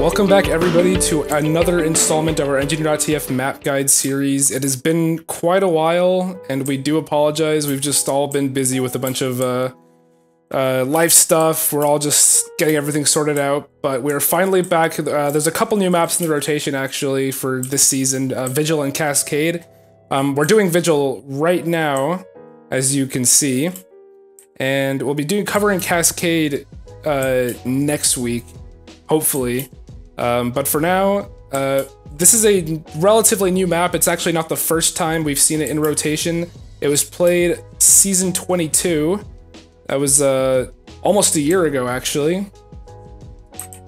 Welcome back, everybody, to another installment of our Engineer.tf map guide series. It has been quite a while, and we do apologize. We've just all been busy with a bunch of life stuff. We're all just getting everything sorted out, but we're finally back. There's a couple new maps in the rotation, actually, for this season, Vigil and Cascade. We're doing Vigil right now, as you can see, and we'll be covering Cascade next week, hopefully. But for now, this is a relatively new map. It's actually not the first time we've seen it in rotation. It was played Season 22. That was almost a year ago, actually.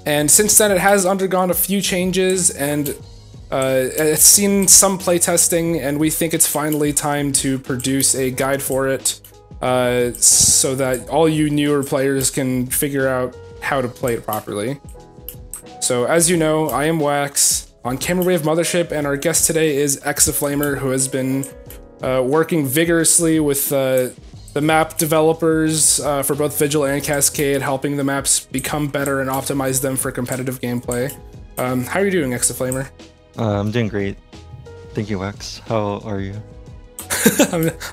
And since then, it has undergone a few changes, and it's seen some playtesting, and we think it's finally time to produce a guide for it, so that all you newer players can figure out how to play it properly. So, as you know, I am Wax, on camera we have Mothership, and our guest today is Exaflamer, who has been working vigorously with the map developers for both Vigil and Cascade, helping the maps become better and optimize them for competitive gameplay. How are you doing, Exaflamer? I'm doing great. Thank you, Wax. How are you?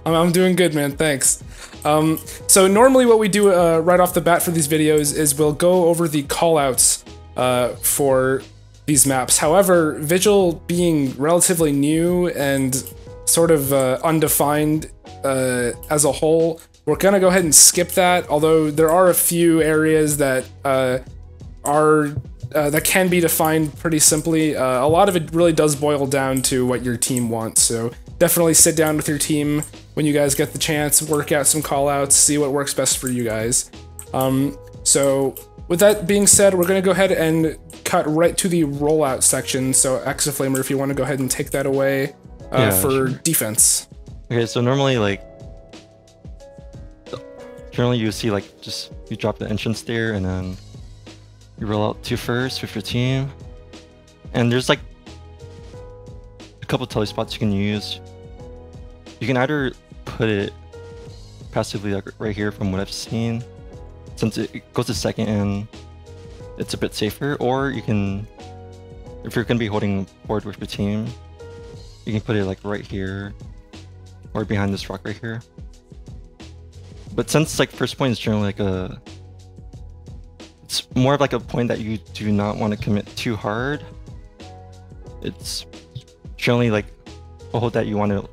I'm doing good, man, thanks. So normally what we do right off the bat for these videos is we'll go over the callouts for these maps. However, Vigil being relatively new and sort of undefined as a whole, we're gonna go ahead and skip that, although there are a few areas that that can be defined pretty simply. A lot of it really does boil down to what your team wants, so definitely sit down with your team when you guys get the chance, work out some callouts, see what works best for you guys. So with that being said, we're going to go ahead and cut right to the rollout section. So Exaflamer, if you want to go ahead and take that away for defense. Okay, so normally, generally you see just you drop the entrance there, and then you roll out to first with your team. And there's a couple tele spots you can use. You can either put it passively right here from what I've seen, since it goes to second and it's a bit safer, or you can, if you're going to be holding forward with your team, you can put it right here or behind this rock right here. But since first point is generally it's more of a point that you do not want to commit too hard. It's generally a hold that you want to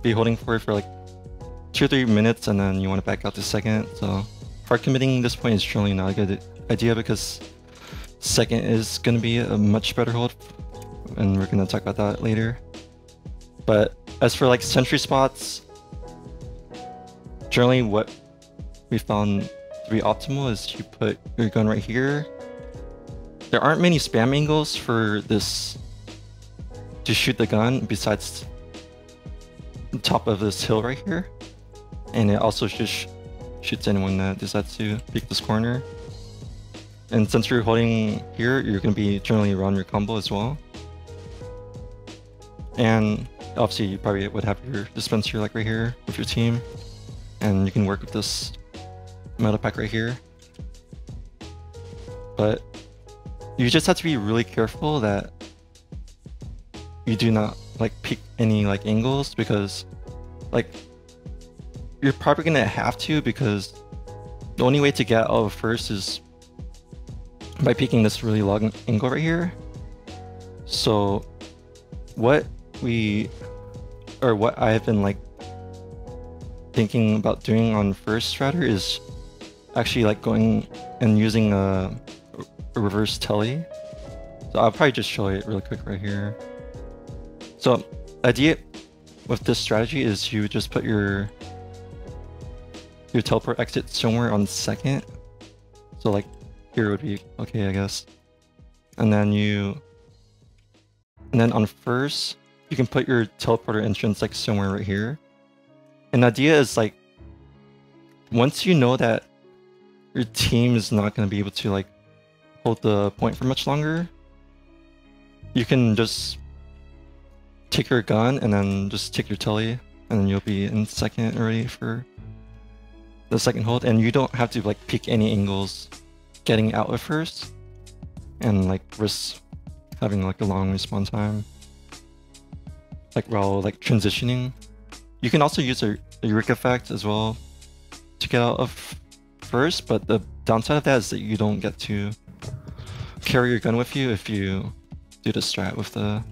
be holding for 2 or 3 minutes, and then you want to back out to second. So hard committing this point is generally not a good idea, because second is going to be a much better hold, and we're going to talk about that later. But as for sentry spots, generally what we found to be optimal is you put your gun right here. There aren't many spam angles for this to shoot the gun besides the top of this hill right here, and it also just shoots anyone that decides to peek this corner. And since you're holding here, you're going to be generally around your combo as well. And obviously you probably would have your dispenser right here with your team, and you can work with this metal pack right here. But you just have to be really careful that you do not peek any angles, because you're probably gonna have to, because the only way to get out of first is by peeking this really long angle right here. So what I have been thinking about doing on first stratter is actually going and using a reverse telly. So I'll probably just show it really quick right here. So the idea with this strategy is you just put your teleport exit somewhere on second. So here would be okay, I guess. And then on first, you can put your teleporter entrance somewhere right here. And the idea is once you know that your team is not going to be able to hold the point for much longer, you can just take your gun and then just take your telly, and then you'll be in second already for the second hold, and you don't have to peek any angles getting out at first. and like risk having like a long respawn time. Like while like transitioning, you can also use a Eureka effect as well to get out of first, but the downside of that is that you don't get to carry your gun with you if you do the strat with the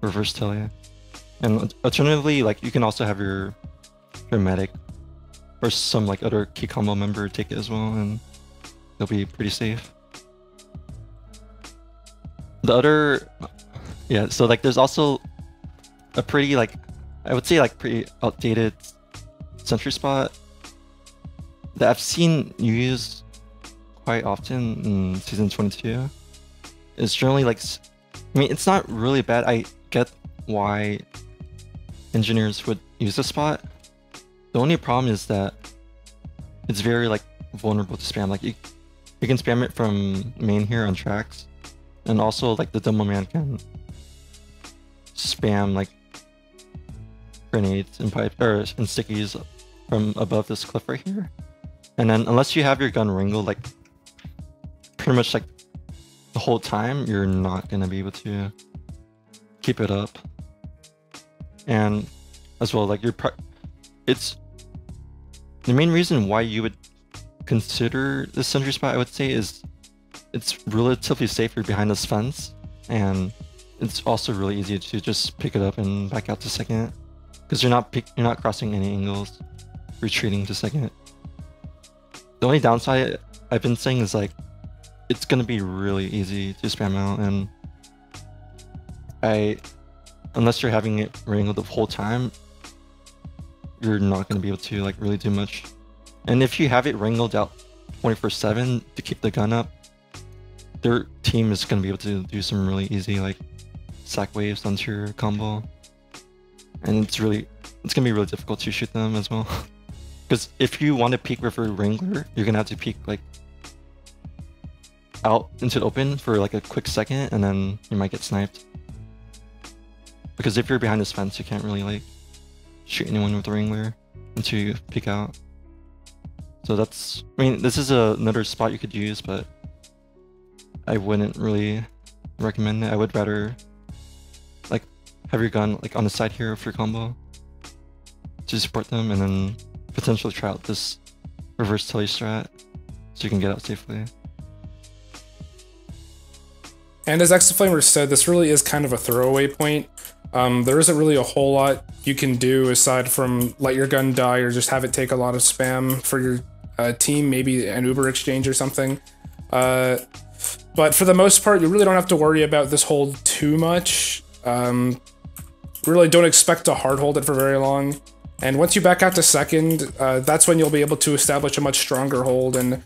reverse tele. And alternatively, like you can also have your medic or some like other key combo member take it as well, and they'll be pretty safe. The other, yeah, so like there's also a pretty like, I would say like pretty outdated sentry spot that I've seen used quite often in season 22. It's generally like, I mean, it's not really bad. I get why engineers would use this spot. The only problem is that it's very like vulnerable to spam. Like you can spam it from main here on tracks, and also like the demo man can spam like grenades and pipe or and stickies from above this cliff right here. And then unless you have your gun wrangled like pretty much like the whole time, you're not gonna be able to keep it up. And as well, like it's the main reason why you would consider this sentry spot, I would say, is it's relatively safer behind this fence, and it's also really easy to just pick it up and back out to second, because you're not crossing any angles, retreating to second. The only downside I've been saying is like it's gonna be really easy to spam out, and unless you're having it wrangled the whole time, you're not gonna be able to like really do much. And if you have it wrangled out 24/7 to keep the gun up, their team is gonna be able to do some really easy like sack waves onto your combo, and it's gonna be really difficult to shoot them as well. Because if you want to peek with a Wrangler, you're gonna have to peek like out into the open for like a quick second, and then you might get sniped. Because if you're behind this fence, you can't really like shoot anyone with the Wrangler until you peek out. So that's, I mean, this is another spot you could use, but I wouldn't really recommend it. I would rather like have your gun like on the side here for your combo to support them, and then potentially try out this reverse tele strat so you can get out safely. And as Xflamer said, this really is kind of a throwaway point. There isn't really a whole lot you can do aside from let your gun die or just have it take a lot of spam for your team, maybe an Uber exchange or something. But for the most part, you really don't have to worry about this hold too much. Really don't expect to hard hold it for very long. And once you back out to second, that's when you'll be able to establish a much stronger hold. And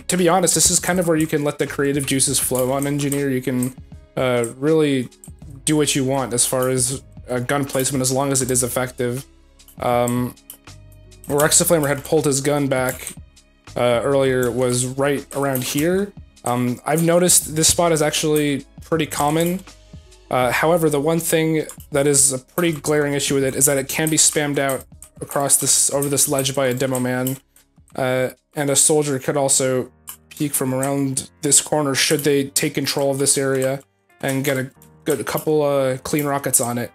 to be honest, this is kind of where you can let the creative juices flow on Engineer. You can really do what you want as far as gun placement, as long as it is effective. Where Xflamer had pulled his gun back earlier was right around here. I've noticed this spot is actually pretty common. However, the one thing that is a pretty glaring issue with it is that it can be spammed out across over this ledge by a demo man. And a soldier could also peek from around this corner should they take control of this area and get a couple clean rockets on it.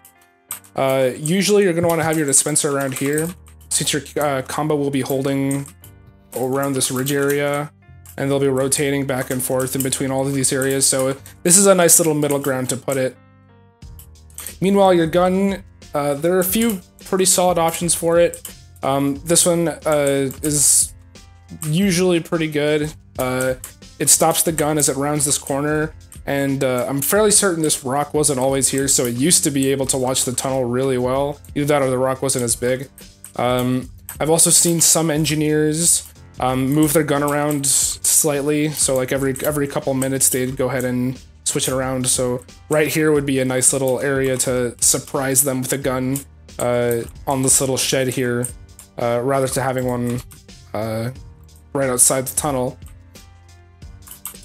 Usually you're going to want to have your dispenser around here, since your combo will be holding around this ridge area, and they'll be rotating back and forth in between all of these areas, so this is a nice little middle ground to put it. Meanwhile, your gun, there are a few pretty solid options for it. This one is usually pretty good. It stops the gun as it rounds this corner, and I'm fairly certain this rock wasn't always here, so it used to be able to watch the tunnel really well. Either that or the rock wasn't as big. I've also seen some engineers move their gun around slightly, so like every couple minutes they'd go ahead and switch it around. So right here would be a nice little area to surprise them with a gun on this little shed here, rather to having one right outside the tunnel.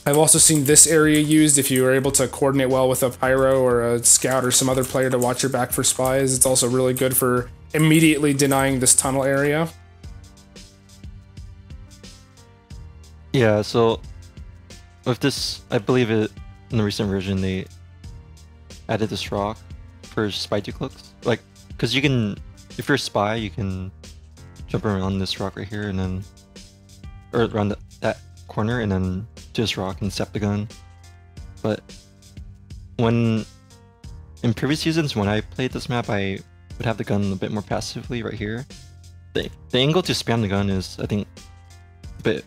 I've also seen this area used if you are able to coordinate well with a pyro or a scout or some other player to watch your back for spies. It's also really good for immediately denying this tunnel area. Yeah, so with this, I believe it in the recent version they added this rock for spy clicks. Like, because you can, if you're a spy, you can jump around this rock right here and then, or around that corner and then do this rock and step the gun. But when in previous seasons when I played this map, I would have the gun a bit more passively right here. The angle to spam the gun is, I think, a bit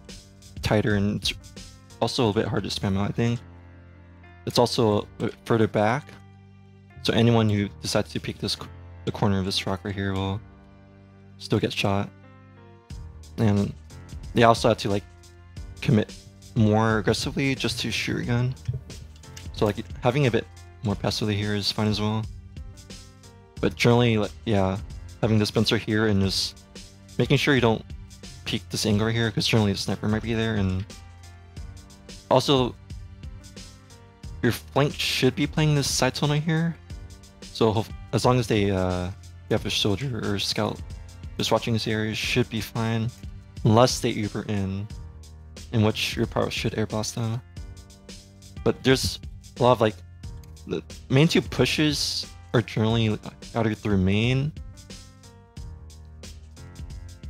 tighter and it's also a bit hard to spam out, I think. It's also a bit further back, so anyone who decides to peek the corner of this rock right here will still get shot. And they also have to like commit more aggressively just to shoot your gun. So like having a bit more passively here is fine as well. But generally, like, yeah, having the dispenser here and just making sure you don't peek this angle right here, because generally the sniper might be there. And also your flank should be playing this side tunnel here, so as long as they have a soldier or a scout just watching this area, should be fine, unless they Uber in which your power should air blast them. But there's a lot of like the main two pushes are generally either through main.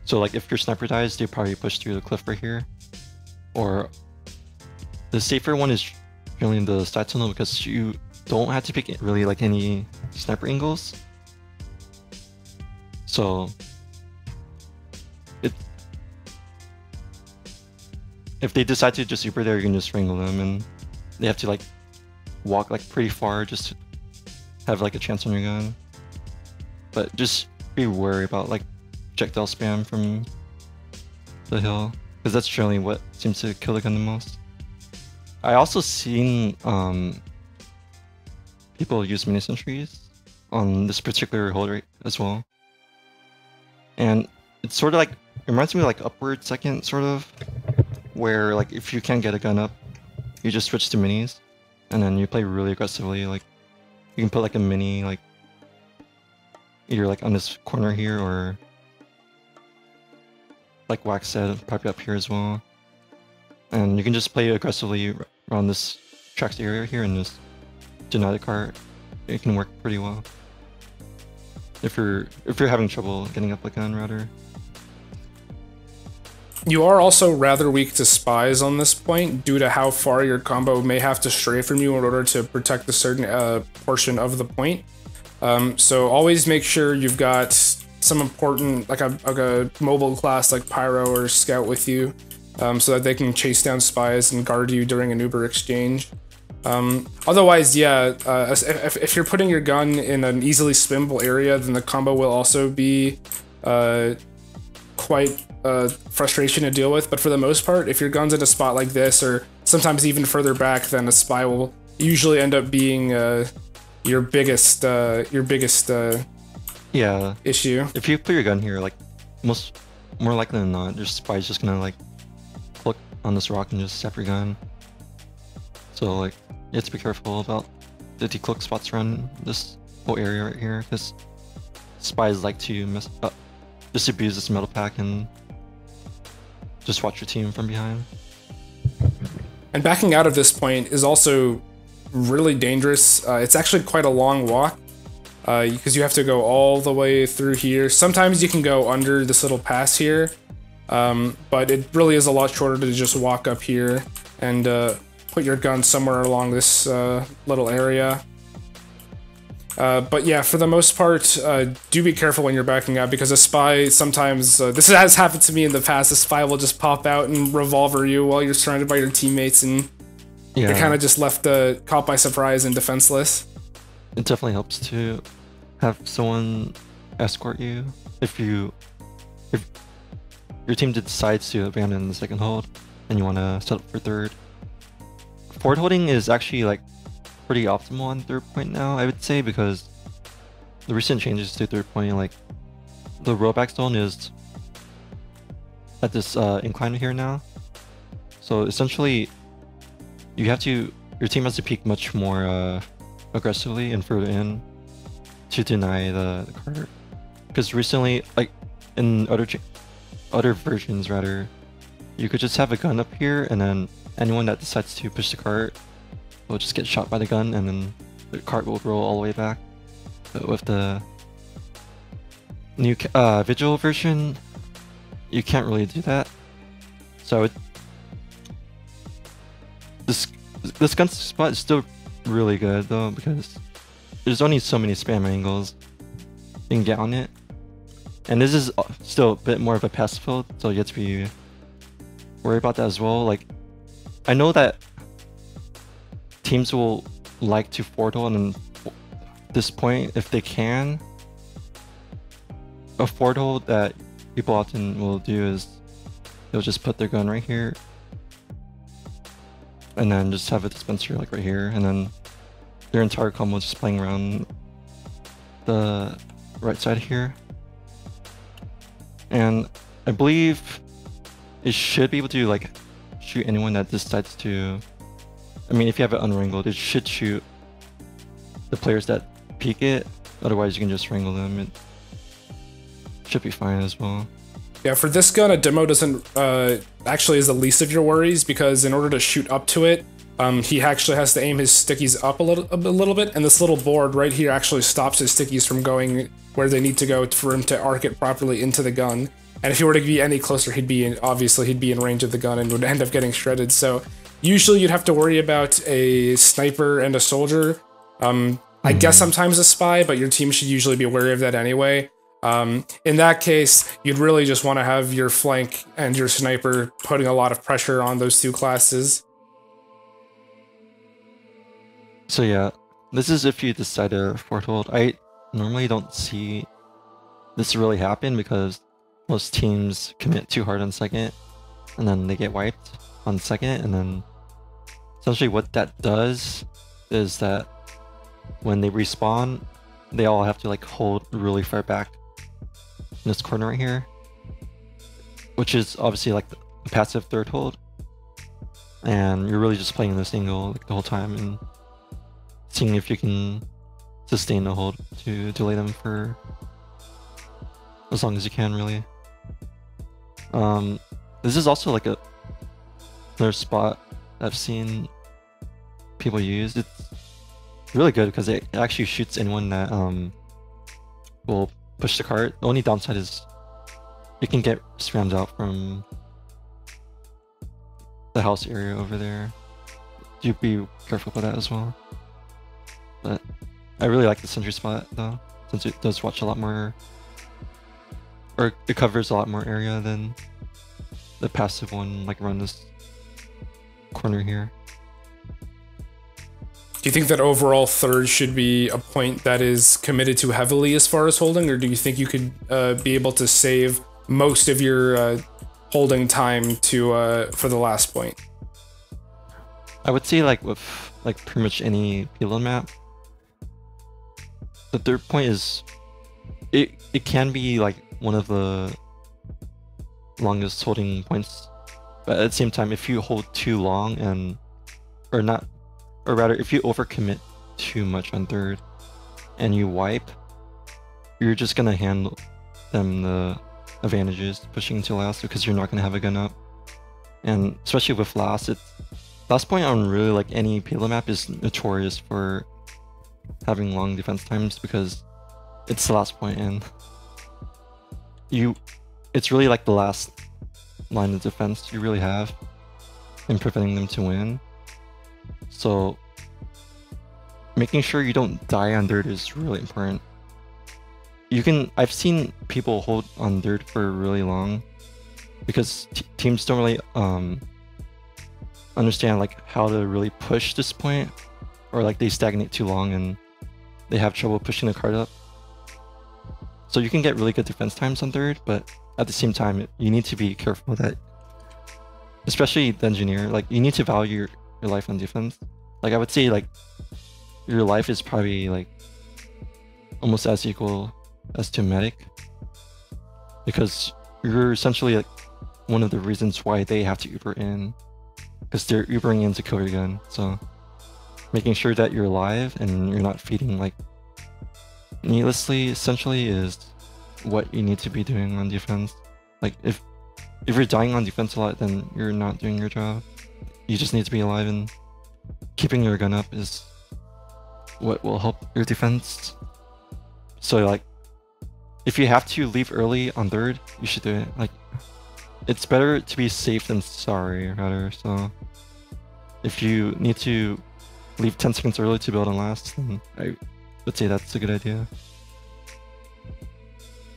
So like if your sniper dies, they probably push through the cliff right here. Or the safer one is generally in the side tunnel, because you don't have to pick really like any sniper angles. So if they decide to just Uber there, you can just wrangle them, and they have to like walk like pretty far just to have like a chance on your gun. But just be wary about like projectile spam from the hill, because that's generally what seems to kill the gun the most. I also seen people use mini sentries on this particular hold rate as well, and it's sort of like, it reminds me of like upward second sort of, where like if you can't get a gun up, you just switch to minis and then you play really aggressively. Like you can put like a mini like either like on this corner here, or like Wax said, probably up here as well. And you can just play aggressively around this tracks area here and just deny the cart. It can work pretty well if you're having trouble getting up a gun, rather. You are also rather weak to spies on this point, due to how far your combo may have to stray from you in order to protect a certain portion of the point. So always make sure you've got some important, like a mobile class like Pyro or Scout with you, so that they can chase down spies and guard you during an Uber exchange. Otherwise, yeah, if you're putting your gun in an easily spimmable area, then the combo will also be quite frustration to deal with. But for the most part, if your gun's in a spot like this, or sometimes even further back, then a spy will usually end up being your biggest yeah issue. If you put your gun here, like more likely than not, your spy's just gonna like look on this rock and just step your gun. So like you have to be careful about the decloak spots around this whole area right here, because spies like to just abuse this metal pack and just watch your team from behind. And backing out of this point is also really dangerous. It's actually quite a long walk, because you have to go all the way through here. Sometimes you can go under this little pass here, but it really is a lot shorter to just walk up here and put your gun somewhere along this little area. But yeah, for the most part, do be careful when you're backing out, because a spy sometimes, this has happened to me in the past, a spy will just pop out and revolver you while you're surrounded by your teammates, and you're kind of just left caught by surprise and defenseless. It definitely helps to have someone escort you if your team decides to abandon the second hold and you want to set up for third. Forward holding is actually like pretty optimal on third point now, I would say, because the recent changes to third point, like the rollback zone is at this incline here now. So essentially, your team has to peek much more aggressively and further in to deny the cart. Because recently, like in other versions rather, you could just have a gun up here and then anyone that decides to push the cart will just get shot by the gun, and then the cart will roll all the way back. But with the new Vigil version, you can't really do that. So this gun spot is still really good though, because there's only so many spam angles you can get on it. And this is still a bit more of a passive build, so you have to be worried about that as well. Like, I know that teams will like to forward hold, and at this point, if they can, a forward hold that people often will do is they'll just put their gun right here, and then just have a dispenser like right here, and then their entire combo is just playing around the right side here. And I believe it should be able to like shoot anyone that decides to. I mean, if you have it unwrangled, it should shoot the players that peek it. Otherwise, you can just wrangle them. It should be fine as well. Yeah, for this gun, a demo doesn't actually is the least of your worries, because in order to shoot up to it, he actually has to aim his stickies up a little bit, and this little board right here actually stops his stickies from going where they need to go for him to arc it properly into the gun. And if he were to be any closer, obviously he'd be in range of the gun and would end up getting shredded. So usually you'd have to worry about a sniper and a soldier. I guess sometimes a spy, but your team should usually be wary of that anyway. In that case, you'd really just want to have your flank and your sniper putting a lot of pressure on those two classes. So yeah, this is if you decide to forward hold. I normally don't see this really happen because most teams commit too hard on second, and then they get wiped on second, and then essentially what that does is that when they respawn, they all have to like hold really far back in this corner right here, which is obviously like the passive third hold, and you're really just playing this angle like the whole time and seeing if you can sustain the hold to delay them for as long as you can, really. This is also like another spot I've seen people use. It's really good because it actually shoots anyone that will push the cart. The only downside is you can get spammed out from the house area over there. Do be careful with that as well. But I really like the sentry spot though, since it does watch a lot more, or it covers a lot more area than the passive one, like around this corner here. Do you think that overall third should be a point that is committed to heavily as far as holding, or do you think you could be able to save most of your holding time to for the last point? I would say like with like pretty much any payload map, the third point is it can be like one of the longest holding points, but at the same time, if you hold too long and or rather if you overcommit too much on third and you wipe, you're just gonna hand them the advantages pushing to last because you're not gonna have a gun up. And especially with last point on really like any payload map is notorious for having long defense times because it's the last point, and it's really like the last line of defense you really have in preventing them to win. So making sure you don't die on dirt is really important. I've seen people hold on dirt for really long because teams don't really understand like how to really push this point, or like they stagnate too long and they have trouble pushing the card up. So you can get really good defense times on third, but at the same time you need to be careful that, especially the engineer, like you need to value your life on defense. Like I would say like your life is probably like almost as equal as to medic, because you're essentially like one of the reasons why they have to Uber in, because they're Ubering in to kill your gun. So making sure that you're alive and you're not feeding like needlessly essentially is what you need to be doing on defense. Like if you're dying on defense a lot, then you're not doing your job. You just need to be alive, and keeping your gun up is what will help your defense. So like, if you have to leave early on third, you should do it. Like, it's better to be safe than sorry, rather. So if you need to leave 10 seconds early to build on last, then I would say that's a good idea.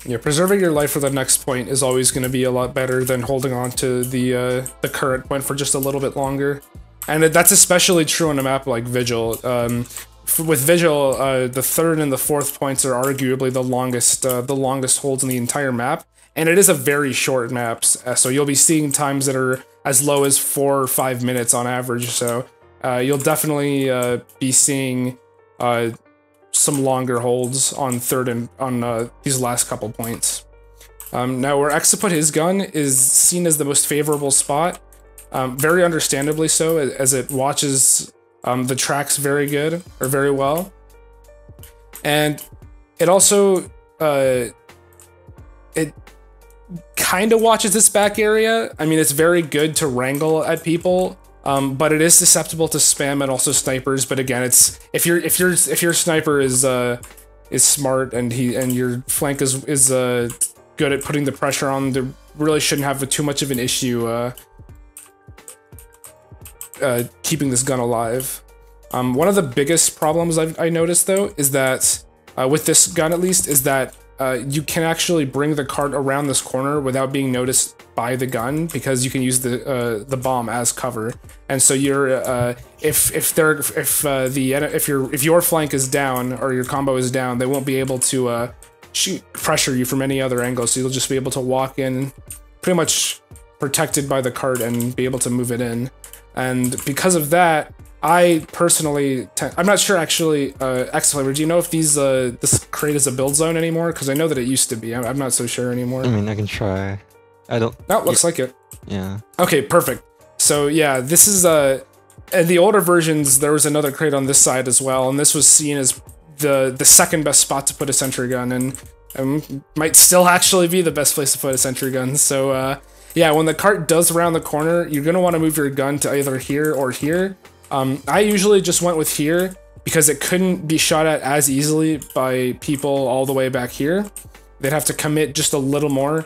Yeah, preserving your life for the next point is always going to be a lot better than holding on to the current point for just a little bit longer. And that's especially true on a map like Vigil. With Vigil, the third and the fourth points are arguably the longest holds in the entire map, and it is a very short map. So you'll be seeing times that are as low as 4 or 5 minutes on average. So you'll definitely be seeing some longer holds on third and on these last couple points. Now, where X put his gun is seen as the most favorable spot, very understandably so, as it watches the tracks very well, and it also it kind of watches this back area. I mean, it's very good to wrangle at people. But it is susceptible to spam and also snipers. But again, it's if your sniper is smart and your flank is good at putting the pressure on, there really shouldn't have too much of an issue keeping this gun alive. One of the biggest problems I noticed though is that with this gun at least is that you can actually bring the cart around this corner without being noticed by the gun, because you can use the bomb as cover. And so you're if your flank is down or your combo is down, they won't be able to pressure you from any other angle. So you'll just be able to walk in pretty much protected by the cart and be able to move it in. And because of that, I personally, I'm not sure actually, X-Flavor, do you know if this crate is a build zone anymore? Because I know that it used to be. I'm not so sure anymore. I mean, I can try. I don't... Oh, looks like it. Yeah. Okay, perfect. So yeah, this is, in the older versions, there was another crate on this side as well, and this was seen as the second best spot to put a sentry gun, and might still actually be the best place to put a sentry gun. So yeah, when the cart does round the corner, you're going to want to move your gun to either here or here. I usually just went with here because it couldn't be shot at as easily by people all the way back here. They'd have to commit just a little more.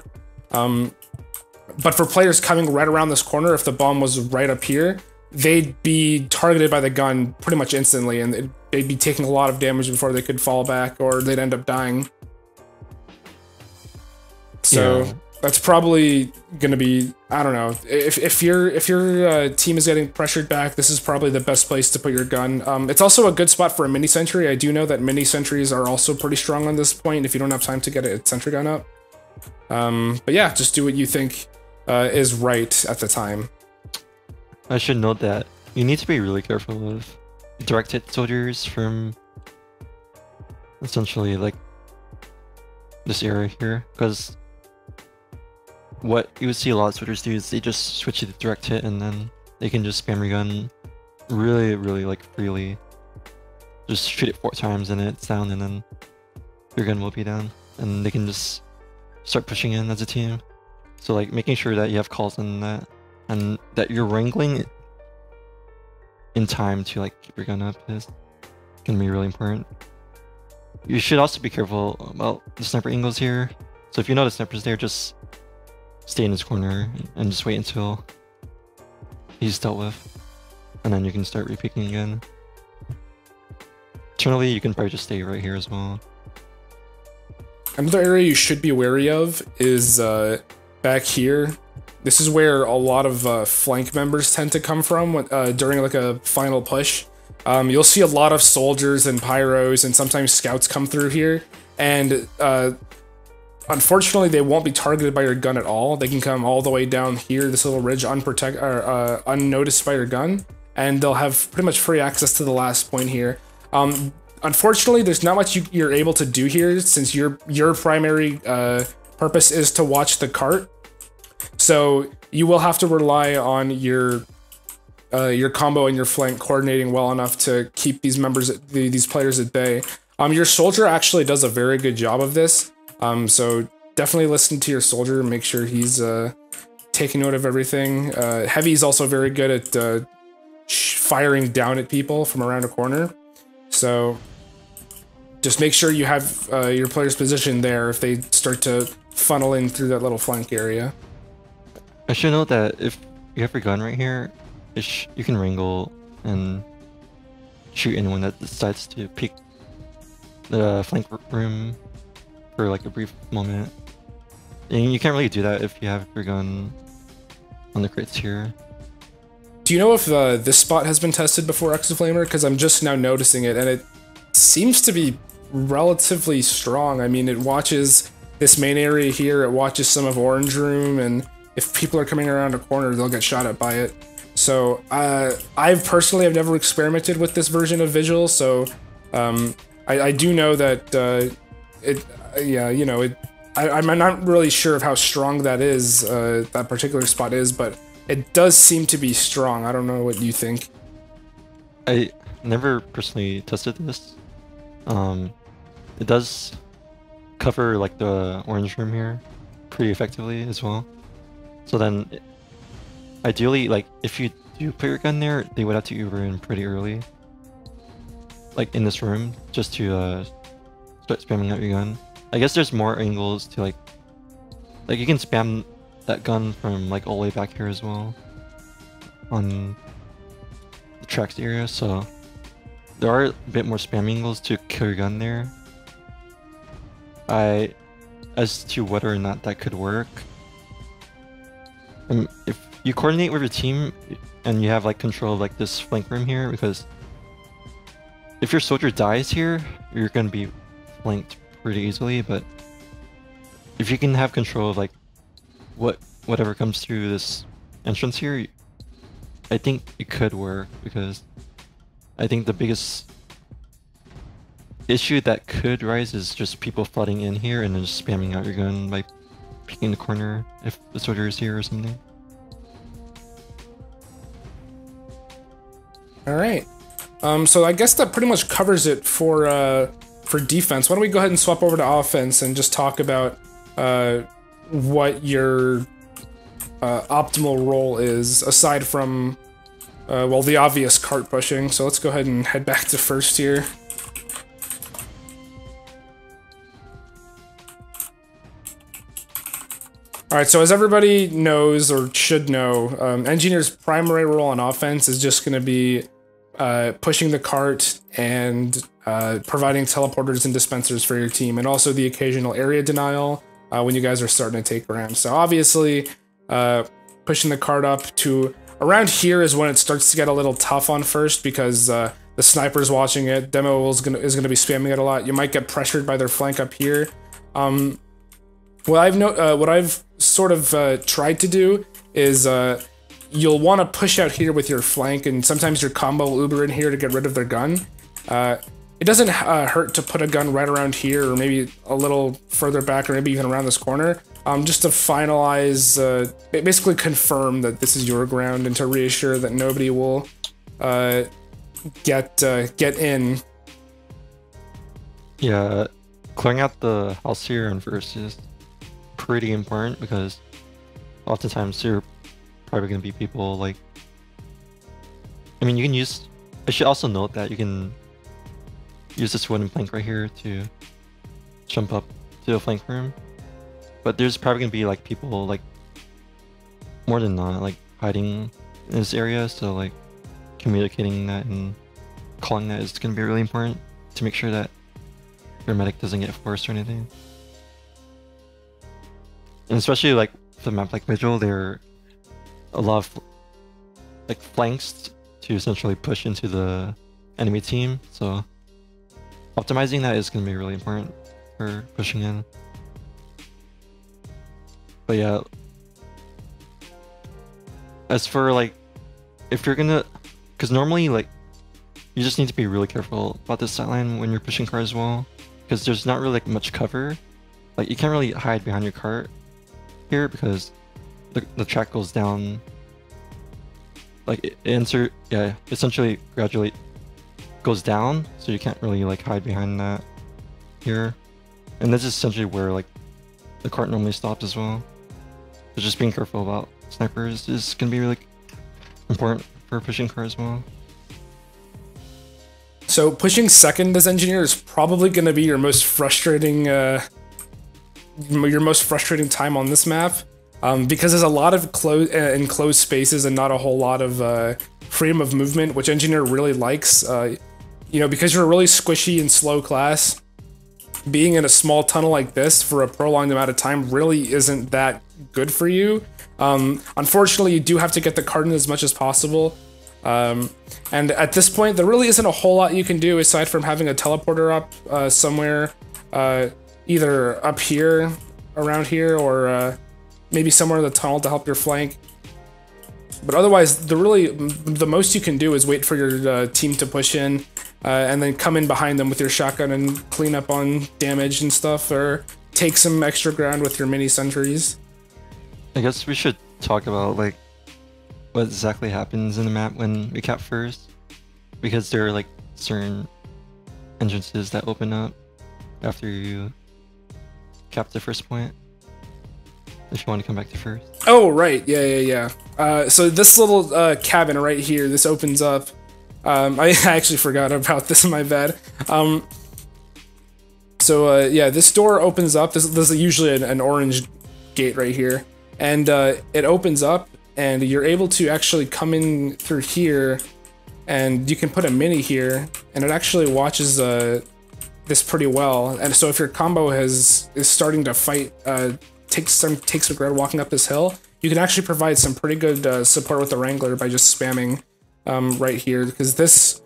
But for players coming right around this corner, if the bomb was right up here, they'd be targeted by the gun pretty much instantly, and they'd be taking a lot of damage before they could fall back, or they'd end up dying. So... yeah. That's probably going to be, I don't know, if your team is getting pressured back, this is probably the best place to put your gun. It's also a good spot for a mini sentry. I do know that mini sentries are also pretty strong on this point if you don't have time to get a sentry gun up. But yeah, just do what you think is right at the time. I should note that you need to be really careful of direct hit soldiers from essentially like this area here, because what you would see a lot of soldiers do is they just switch to the direct hit, and then they can just spam your gun really like freely. Just shoot it 4 times and it's down, and then your gun will be down, and they can just start pushing in as a team. So like making sure that you have calls on that, and that you're wrangling in time to like keep your gun up is gonna be really important. You should also be careful about the sniper angles here. So if you know the sniper's there, just stay in his corner and just wait until he's dealt with, and then you can start repeaking again. Internally, you can probably just stay right here as well. Another area you should be wary of is back here. This is where a lot of flank members tend to come from during like a final push. You'll see a lot of soldiers and pyros and sometimes scouts come through here, and unfortunately, they won't be targeted by your gun at all. They can come all the way down here, this little ridge, unnoticed by your gun, and they'll have pretty much free access to the last point here. Unfortunately, there's not much you're able to do here, since your primary purpose is to watch the cart. So you will have to rely on your combo and your flank coordinating well enough to keep these players at bay. Your soldier actually does a very good job of this. So definitely listen to your soldier and make sure he's taking note of everything. Heavy is also very good at firing down at people from around a corner. So just make sure you have your players positioned there if they start to funnel in through that little flank area. I should note that if you have your gun right here, you can wrangle and shoot anyone that decides to peek the flank room for like a brief moment. And you can't really do that if you have your gun on the crates here. Do you know if this spot has been tested before, Exaflamer? Because I'm just now noticing it, and it seems to be relatively strong. I mean, it watches this main area here, it watches some of Orange Room, and if people are coming around a corner, they'll get shot at by it. So, I've personally have never experimented with this version of Visual, so I do know that I'm not really sure of how strong that is, that particular spot is, but it does seem to be strong. I don't know what you think. I never personally tested this. It does cover like the Orange Room here pretty effectively as well. So then, ideally, like if you do put your gun there, they would have to Uber in pretty early, like in this room, just to start spamming out your gun. I guess there's more angles to like you can spam that gun from like all the way back here as well on the tracks area, so there are a bit more spam angles to kill your gun there. As to whether or not that could work, if you coordinate with your team and you have like control of like this flank room here, because if your soldier dies here, you're gonna be flanked pretty easily. But if you can have control of like whatever comes through this entrance here, I think it could work, because I think the biggest issue that could rise is just people flooding in here and then just spamming out your gun by peeking the corner if the soldier is here or something. All right. So I guess that pretty much covers it for defense. Why don't we go ahead and swap over to offense and just talk about what your optimal role is, aside from well, the obvious cart pushing. So let's go ahead and head back to first here. Alright, so as everybody knows, or should know, Engineer's primary role on offense is just going to be pushing the cart and providing teleporters and dispensers for your team, and also the occasional area denial when you guys are starting to take ramps. So obviously, pushing the cart up to around here is when it starts to get a little tough on first, because the sniper's watching it, Demo is gonna be spamming it a lot. You might get pressured by their flank up here. What I've sort of tried to do is you'll want to push out here with your flank, and sometimes your combo will Uber in here to get rid of their gun. It doesn't hurt to put a gun right around here, or maybe a little further back, or maybe even around this corner, just to finalize, basically confirm that this is your ground, and to reassure that nobody will get in. Yeah, clearing out the house here on first is pretty important, because oftentimes there are probably going to be people like, I mean, you can use, I should also note that you can use this wooden plank right here to jump up to the flank room, but there's probably going to be like people, like more than not, like hiding in this area, so like communicating that and calling that is going to be really important to make sure that your medic doesn't get forced or anything. And especially like the map like Vigil, there are a lot of like flanks to essentially push into the enemy team, so optimizing that is going to be really important for pushing in. But yeah, as for like, if you're gonna, because normally like you just need to be really careful about this sightline when you're pushing cars as well, because there's not really like much cover. Like you can't really hide behind your cart here, because the track goes down, like essentially gradually goes down, so you can't really like hide behind that here. And this is essentially where like the cart normally stops as well. So just being careful about snipers is gonna be really important for pushing cars as well. So pushing second as engineer is probably going to be your most frustrating time on this map, because there's a lot of enclosed spaces and not a whole lot of freedom of movement, which engineer really likes. You know, because you're a really squishy and slow class, being in a small tunnel like this for a prolonged amount of time really isn't that good for you. Unfortunately, you do have to get the cart in as much as possible. And at this point, there really isn't a whole lot you can do aside from having a teleporter up somewhere, either up here, around here, or maybe somewhere in the tunnel to help your flank. But otherwise, the most you can do is wait for your team to push in, and then come in behind them with your shotgun and clean up on damage and stuff, or take some extra ground with your mini sentries. I guess we should talk about like what exactly happens in the map when we cap first, because there are like certain entrances that open up after you cap the first point. If you want to come back to first. Oh, right. Yeah. So this little cabin right here, this opens up. I actually forgot about this, my bad. Yeah, this door opens up. This is usually an orange gate right here. And it opens up, and you're able to actually come in through here, and you can put a mini here, and it actually watches this pretty well. And so if your combo is starting to fight, takes some ground walking up this hill, you can actually provide some pretty good support with the Wrangler by just spamming right here, because this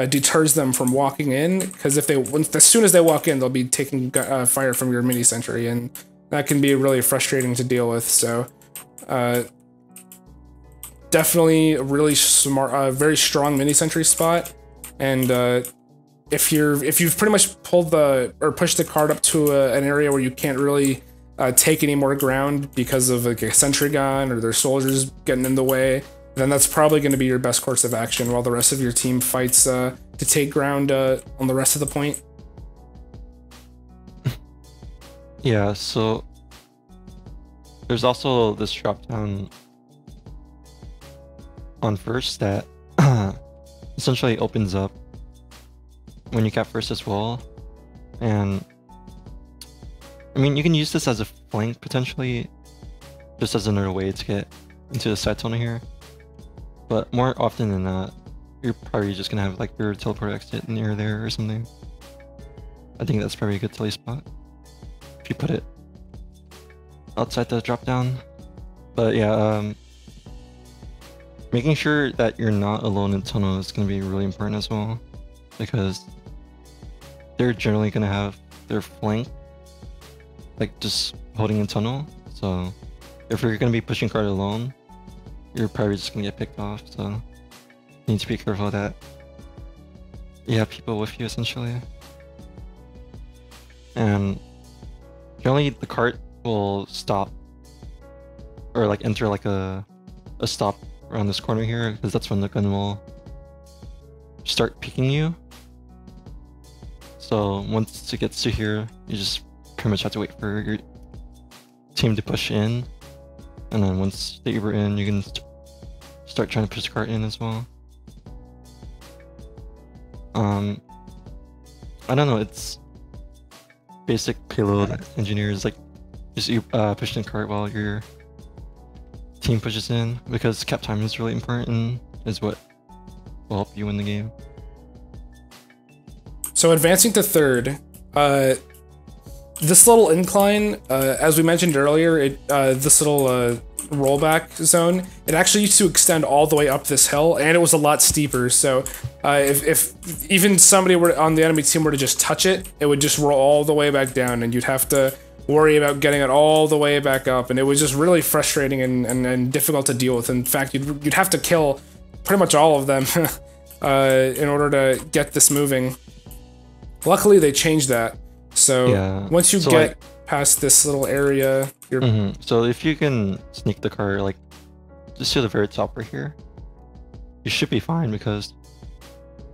deters them from walking in, because as soon as they walk in, they'll be taking fire from your mini sentry, and that can be really frustrating to deal with. So definitely a really smart, very strong mini sentry spot. And if you've pretty much pushed the cart up to an area where you can't really take any more ground because of like a sentry gun or their soldiers getting in the way, then that's probably going to be your best course of action while the rest of your team fights to take ground on the rest of the point. Yeah, so there's also this drop down on first that essentially opens up when you cap first as well. And I mean, you can use this as a flank potentially, just as another way to get into the side tunnel here. But more often than not, you're probably just gonna have like your teleport exit near there or something. I think that's probably a good telly spot if you put it outside the drop down. But yeah, making sure that you're not alone in tunnel is gonna be really important as well, because they're generally gonna have their flank like just holding in tunnel. So if you're gonna be pushing card alone, you're probably just gonna get picked off. So you need to be careful of that. You have people with you essentially, and generally the cart will stop or like enter like a stop around this corner here, because that's when the gun will start picking you. So once it gets to here, you just pretty much have to wait for your team to push in, and then once they were in, you can start trying to push the cart in as well. I don't know, it's basic payload engineers, like just you push the cart while your team pushes in, because cap time is really important, is what will help you win the game. So advancing to third, this little incline, as we mentioned earlier, this little rollback zone, it actually used to extend all the way up this hill, and it was a lot steeper. So if even somebody on the enemy team were to just touch it, it would just roll all the way back down, and you'd have to worry about getting it all the way back up, and it was just really frustrating and difficult to deal with. In fact, you'd have to kill pretty much all of them in order to get this moving. Luckily, they changed that. So yeah, once you get past this little area, you're... So if you can sneak the car like just to the very top right here, you should be fine, because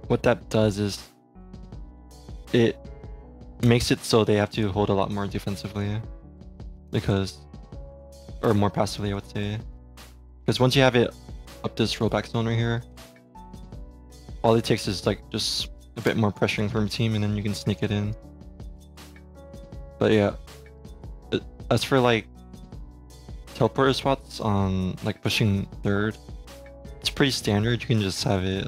what that does is it makes it so they have to hold a lot more defensively, or more passively I would say, because once you have it up this rollback zone right here, all it takes is like just a bit more pressuring from a team, and then you can sneak it in. But yeah, as for like teleporter spots on like pushing third, it's pretty standard. You can just have it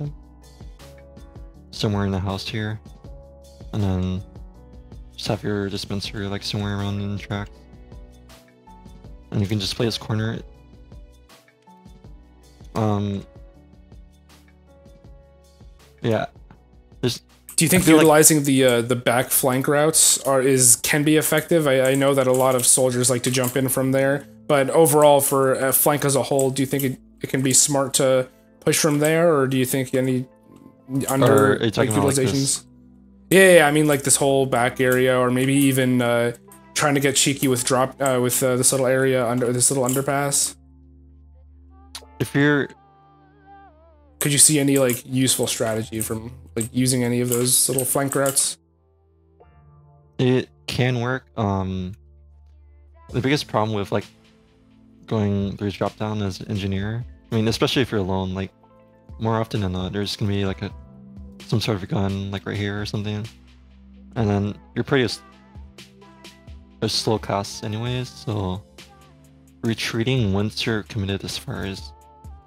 somewhere in the house here, and then just have your dispenser like somewhere around in the track, and you can just play this corner. Yeah. Do you think utilizing the back flank routes can be effective? I know that a lot of soldiers like to jump in from there, but overall for a flank as a whole, do you think it can be smart to push from there, or do you think any under like utilizations? Yeah, I mean like this whole back area, or maybe even trying to get cheeky with this little area under this little underpass. If you're, could you see any like useful strategy from like using any of those little flank routes? It can work. The biggest problem with like going through drop down as an engineer, I mean, especially if you're alone, like more often than not, there's gonna be like some sort of a gun like right here or something, and then you're pretty a slow class anyways, so retreating once you're committed as far is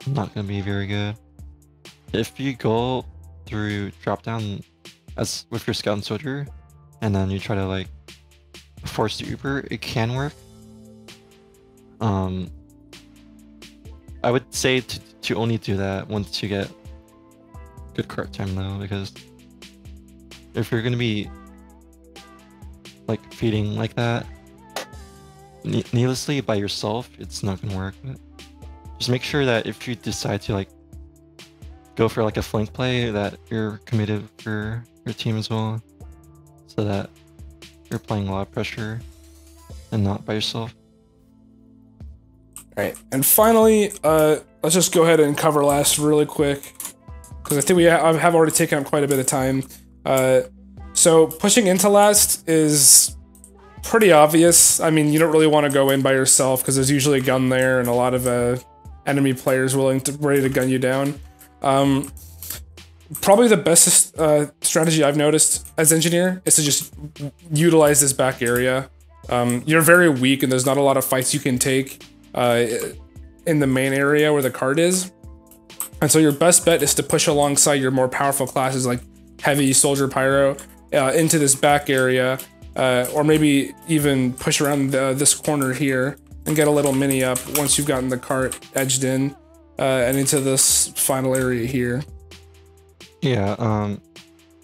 not gonna be very good. If you go through drop down as with your scout and soldier, and then you try to like force the Uber, it can work. I would say to only do that once you get good cart time though, because if you're gonna be like feeding like that needlessly by yourself, it's not gonna work. But just make sure that if you decide to like go for like a flank play, that you're committed for your team as well, so that you're playing a lot of pressure and not by yourself. Alright, and finally, let's just go ahead and cover last really quick, because I think I have already taken up quite a bit of time. So pushing into last is pretty obvious. I mean, you don't really want to go in by yourself, because there's usually a gun there and a lot of enemy players ready to gun you down. Probably the best strategy I've noticed as engineer is to just utilize this back area. You're very weak and there's not a lot of fights you can take in the main area where the cart is. And so your best bet is to push alongside your more powerful classes like heavy, soldier, pyro into this back area, or maybe even push around this corner here and get a little mini up once you've gotten the cart edged in and into this final area here. Yeah,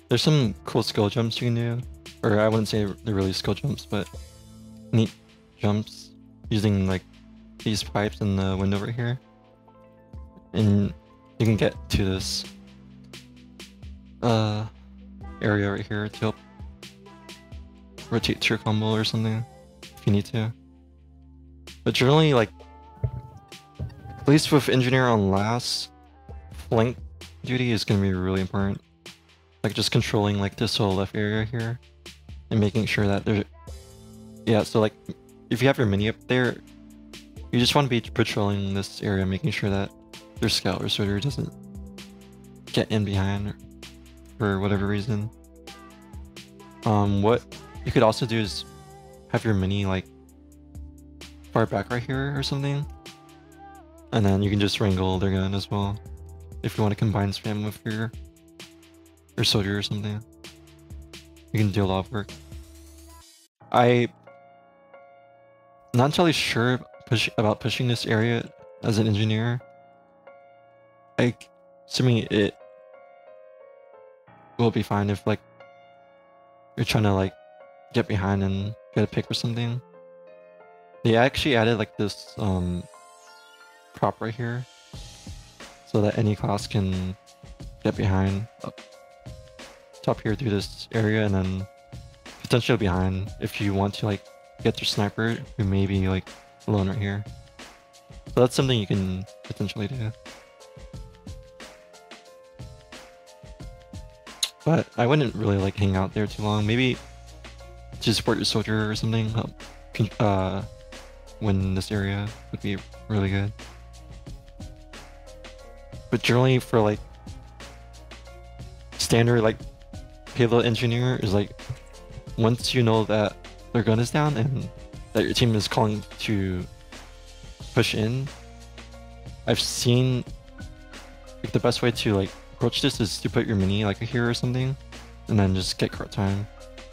there's some cool skill jumps you can do, or I wouldn't say they're really skill jumps, but neat jumps using like these pipes in the window right here, and you can get to this area right here to help rotate to your combo or something if you need to. But generally, like at least with engineer on last, flank duty is going to be really important. Like just controlling like this whole left area here and making sure that there's, yeah, so like if you have your mini up there, you just want to be patrolling this area, making sure that their scout or soldier doesn't get in behind for whatever reason. What you could also do is have your mini like far back right here or something, and then you can just wrangle their gun as well if you want to combine spam with your soldier or something. You can do a lot of work. I'm not entirely sure about pushing this area as an engineer. Assuming it will be fine if like you're trying to like get behind and get a pick or something. They actually added like this prop right here so that any class can get behind up top here through this area, and then potentially behind if you want to like get your sniper who may be like alone right here. So that's something you can potentially do. But I wouldn't really like hang out there too long. Maybe to support your soldier or something, help win this area would be really good. But generally for like standard like payload engineer is like, once you know that their gun is down and that your team is calling to push in, I've seen like the best way to like approach this is to put your mini like here or something, and then just get cart time.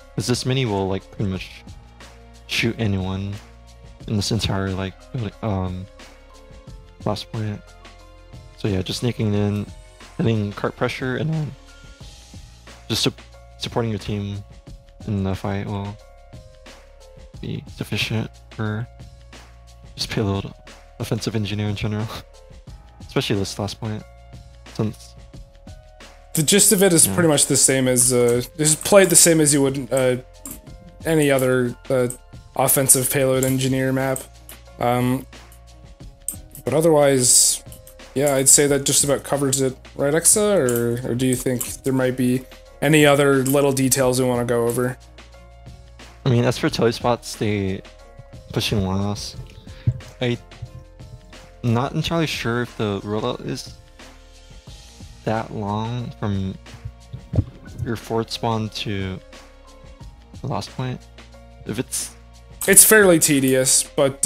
Because this mini will like pretty much shoot anyone in this entire like last point. So yeah, just sneaking in, hitting cart pressure, and then just supporting your team in the fight will be sufficient for just payload offensive engineer in general. Especially this last point, since the gist of it is pretty much the same as just played the same as you would any other offensive payload engineer map. But otherwise, yeah, I'd say that just about covers it, right, Exa? Or do you think there might be any other little details we want to go over? I mean, as for telespots, they pushing last. I'm not entirely sure if the rollout is that long from your forward spawn to the last point. If it's fairly tedious, but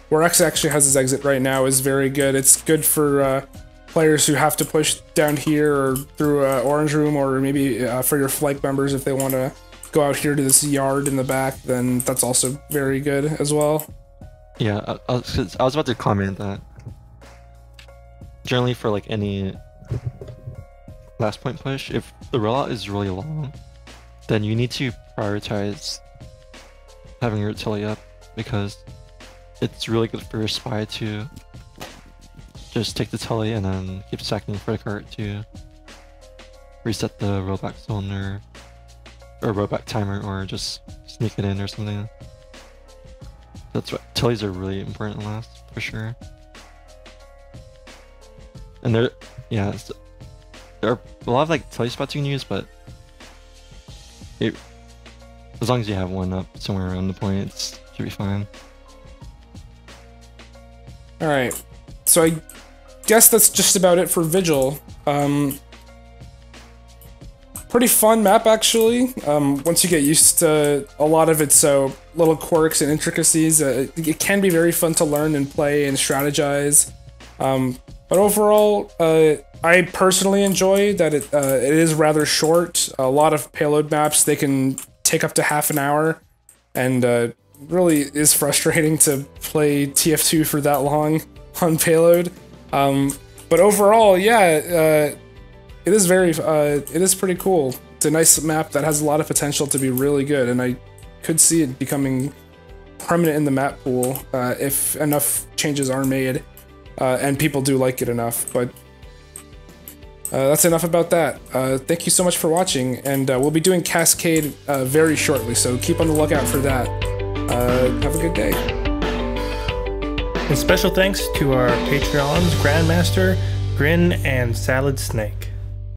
where X actually has his exit right now is very good. It's good for players who have to push down here or through Orange Room, or maybe for your flank members if they want to go out here to this yard in the back, then that's also very good as well. Yeah, I was about to comment that generally for like any last point push, if the rollout is really long, then you need to prioritize having your artillery up, because it's really good for your spy to just take the telly and then keep stacking for the cart to reset the rollback zone or rollback timer, or just sneak it in or something. That's what tellies are really important last, for sure. And there are a lot of like telly spots you can use, but as long as you have one up somewhere around the point, it should be fine. Alright, so I guess that's just about it for Vigil. Pretty fun map, actually. Once you get used to a lot of its little quirks and intricacies, it can be very fun to learn and play and strategize. But overall, I personally enjoy that it is rather short. A lot of payload maps, they can take up to half an hour, and really is frustrating to play TF2 for that long on payload. But overall, yeah, it is pretty cool. It's a nice map that has a lot of potential to be really good, and I could see it becoming permanent in the map pool if enough changes are made and people do like it enough. But that's enough about that. Thank you so much for watching, and we'll be doing Cascade very shortly, so keep on the lookout for that. Have a good day. And special thanks to our Patreons, Grandmaster, Grin, and Salad Snake.